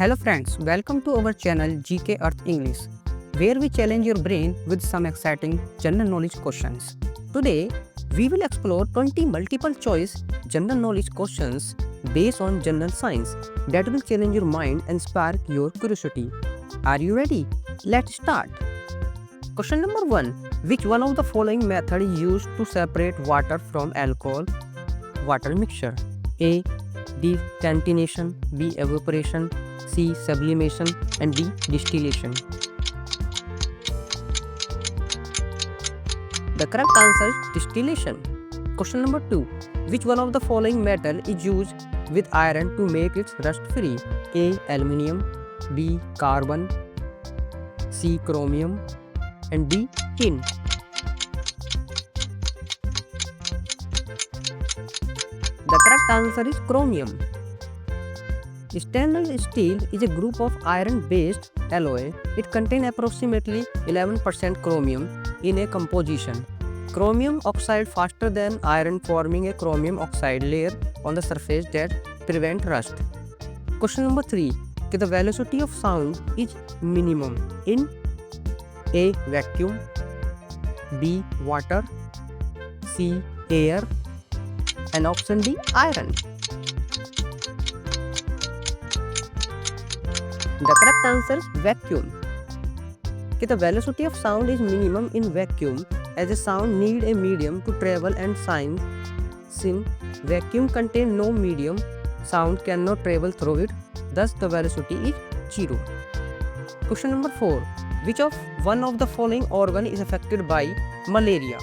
Hello friends, welcome to our channel GK Earth English, where we challenge your brain with some exciting general knowledge questions. Today, we will explore 20 multiple choice general knowledge questions based on general science that will challenge your mind and spark your curiosity. Are you ready? Let's start. Question number 1. Which one of the following method is used to separate water from alcohol? Water mixture. A. Decantation. B. Evaporation. C. Sublimation. And D. Distillation. The correct answer is distillation. Question number 2. Which one of the following metal is used with iron to make it rust free? A. Aluminium. B. Carbon. C. Chromium. And D. Tin. The correct answer is chromium. Stainless steel is a group of iron-based alloy. It contains approximately 11% chromium in a composition. Chromium oxides faster than iron, forming a chromium oxide layer on the surface that prevents rust. Question number 3. The velocity of sound is minimum in A. Vacuum. B. Water. C. Air. And option D. Iron. The correct answer is vacuum. The velocity of sound is minimum in vacuum as a sound needs a medium to travel, and since vacuum contains no medium, sound cannot travel through it. Thus the velocity is 0. Question number 4. Which of one of the following organ is affected by malaria?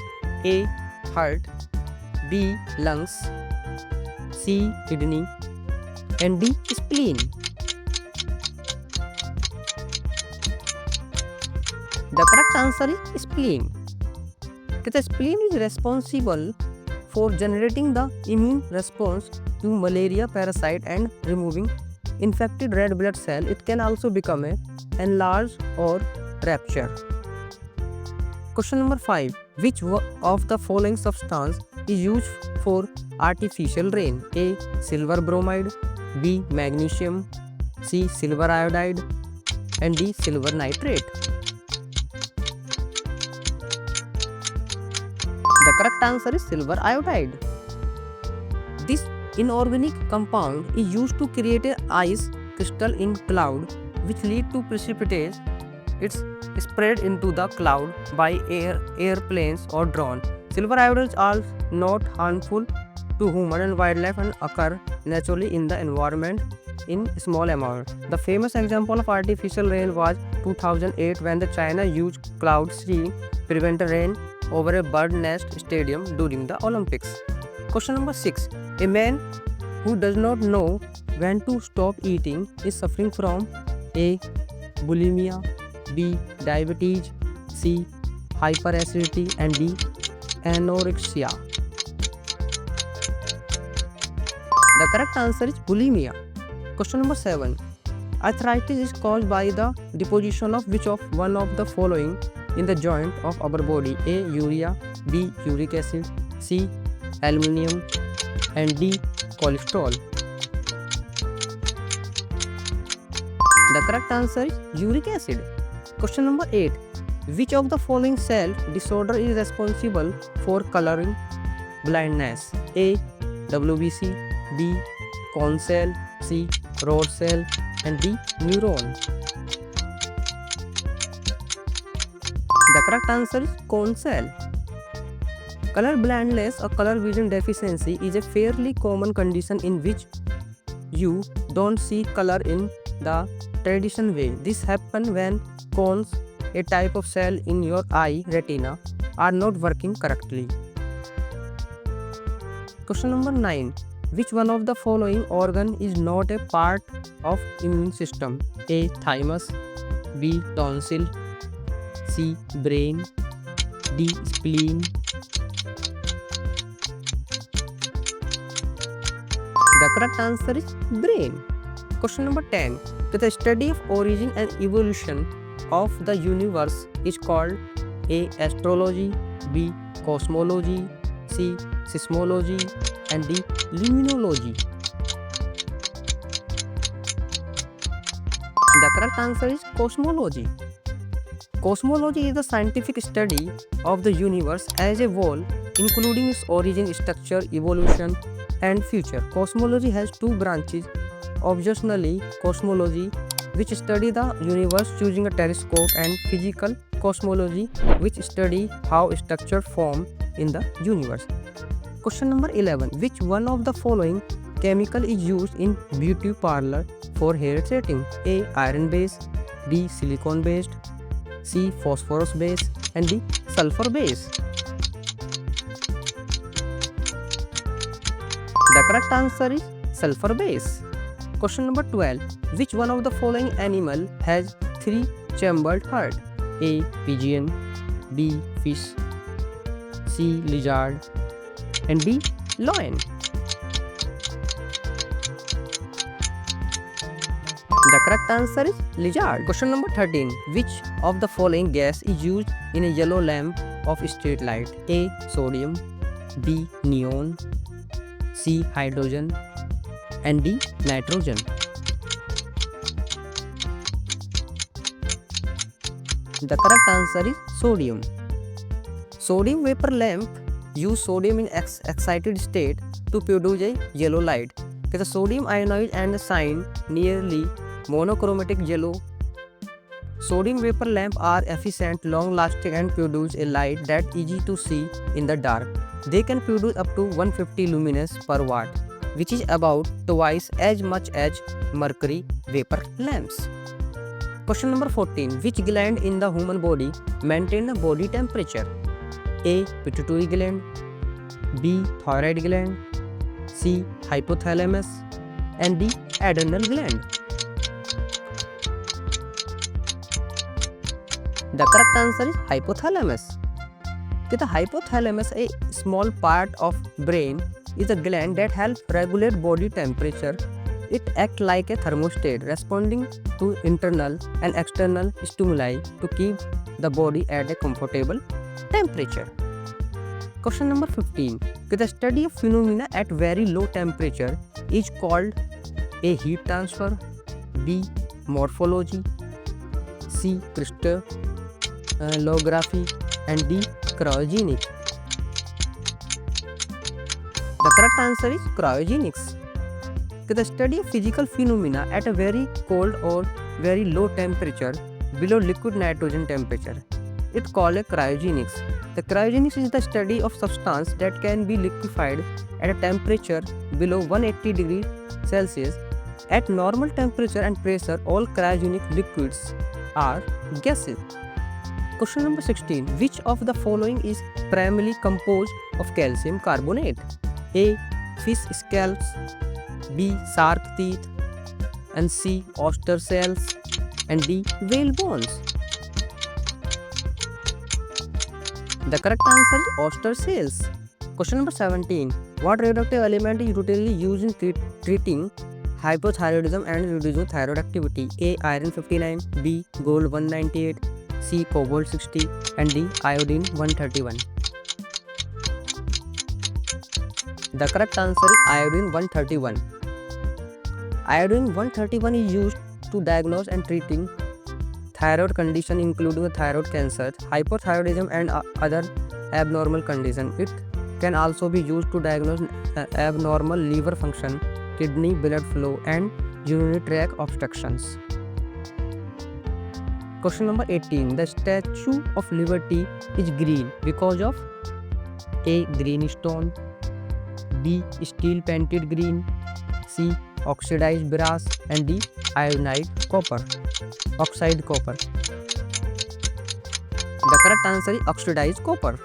A. Heart. B. Lungs. C. Kidney. And D. Spleen. The correct answer is spleen. The spleen is responsible for generating the immune response to malaria parasite and removing infected red blood cell. It can also become enlarged or rupture. Question number 5. Which of the following substance is used for artificial rain? A. Silver bromide. B. Magnesium. C. Silver iodide. And D. Silver nitrate. The correct answer is silver iodide. This inorganic compound is used to create an ice crystal in cloud, which lead to precipitation. It's spread into the cloud by airplanes or drone. Silver iodides are not harmful to human and wildlife and occur naturally in the environment in small amount. The famous example of artificial rain was 2008 when the China used cloud seeding prevent rain over a bird nest stadium during the Olympics. Question number 6. A man who does not know when to stop eating is suffering from A. Bulimia. B. Diabetes. C. Hyperacidity. And D. Anorexia. The correct answer is bulimia. Question number 7. Arthritis is caused by the deposition of which of one of the following in the joint of our body? A. Urea. B. Uric acid. C. Aluminium. And D. Cholesterol. The correct answer is uric acid. Question number 8. Which of the following cell disorder is responsible for coloring blindness? A. WBC. B. Cone cell. C. Rod cell. And D. Neuron. The correct answer is cone cell. Color blindness or color vision deficiency is a fairly common condition in which you don't see color in the traditional way. This happens when cones, a type of cell in your eye retina, are not working correctly. Question number 9. Which one of the following organ is not a part of immune system? A. Thymus. B. Tonsil. C. Brain. D. Spleen. The correct answer is brain. Question number 10. The study of origin and evolution of the universe is called A. Astrology. B. Cosmology. C. Seismology. And D. Luminology. The correct answer is cosmology. Cosmology is the scientific study of the universe as a whole, including its origin, structure, evolution, and future. Cosmology has two branches: observational cosmology, which study the universe using a telescope, and physical cosmology, which study how structure form in the universe. Question number 11. Which one of the following chemical is used in beauty parlor for hair treating? A. Iron base, B. Silicon based, C. Phosphorus base, and D. Sulfur base. The correct answer is sulfur base. Question number 12. Which one of the following animal has three chambered heart? A. Pigeon, B. Fish, C. Lizard, and D. Lion. The correct answer is lizard. Question number 13. Which of the following gas is used in a yellow lamp of street light? A. Sodium, B. Neon, C. Hydrogen, and D. Nitrogen. The correct answer is sodium. Sodium vapor lamp use sodium in excited state to produce a yellow light. The sodium ionized and shine nearly monochromatic yellow. Sodium vapor lamp are efficient, long-lasting, and produce a light that easy to see in the dark. They can produce up to 150 lumines per watt, which is about twice as much as mercury vapor lamps. Question number 14. Which gland in the human body maintain the body temperature? A. Pituitary gland, B. Thyroid gland, C. Hypothalamus, and D. Adrenal gland. The correct answer is hypothalamus. The hypothalamus, a small part of brain, is a gland that helps regulate body temperature. It acts like a thermostat, responding to internal and external stimuli to keep the body at a comfortable temperature. Question number 15. The study of phenomena at very low temperature is called A. Heat transfer, B. Morphology, C. Crystallography, and D. Cryogenics. The correct answer is cryogenics. The study of physical phenomena at a very cold or very low temperature below liquid nitrogen temperature. It's called a cryogenics. The cryogenics is the study of substance that can be liquefied at a temperature below 180 degrees Celsius. At normal temperature and pressure, all cryogenic liquids are gases. Question number 16. Which of the following is primarily composed of calcium carbonate? A. Fish scalps, B. Shark teeth, and C. Oyster shells, and D. Whale bones. The correct answer is oyster shells. Question number 17. What radioactive element is routinely used in treating hypothyroidism and reducing thyroid activity? A. Iron 59, B. Gold 198, C. Cobalt 60, and D. Iodine 131. The correct answer is iodine 131. Iodine 131 is used to diagnose and treating thyroid condition including thyroid cancer, hypothyroidism, and other abnormal conditions. It can also be used to diagnose abnormal liver function, kidney blood flow, and urinary tract obstructions. Question number 18. The Statue of Liberty is green because of A. Green stone, B. Steel painted green, C. Oxidized brass, and D. Ionized copper. Oxide copper. The correct answer is oxidized copper.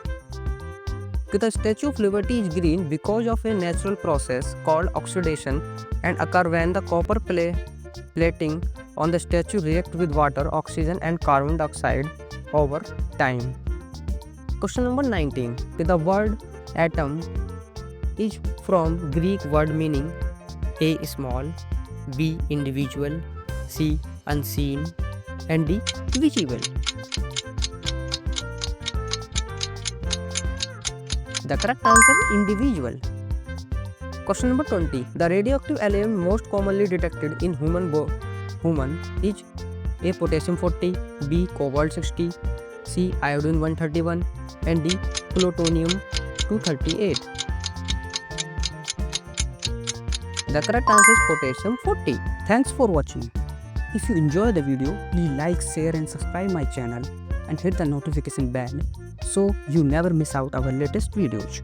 The Statue of Liberty is green because of a natural process called oxidation and occur when the copper plating on the statue react with water, oxygen, and carbon dioxide over time. Question number 19. The word atom is from Greek word meaning A. Small, B. Individual, C. Unseen, and D. Visible. The correct answer is individual. Question number 20. The radioactive element most commonly detected in human is A. Potassium 40, B. Cobalt 60, C. Iodine 131, and D. Plutonium 238. The correct answer is potassium 40. Thanks for watching. If you enjoy the video, please like, share and subscribe my channel and hit the notification bell so you never miss out our latest videos.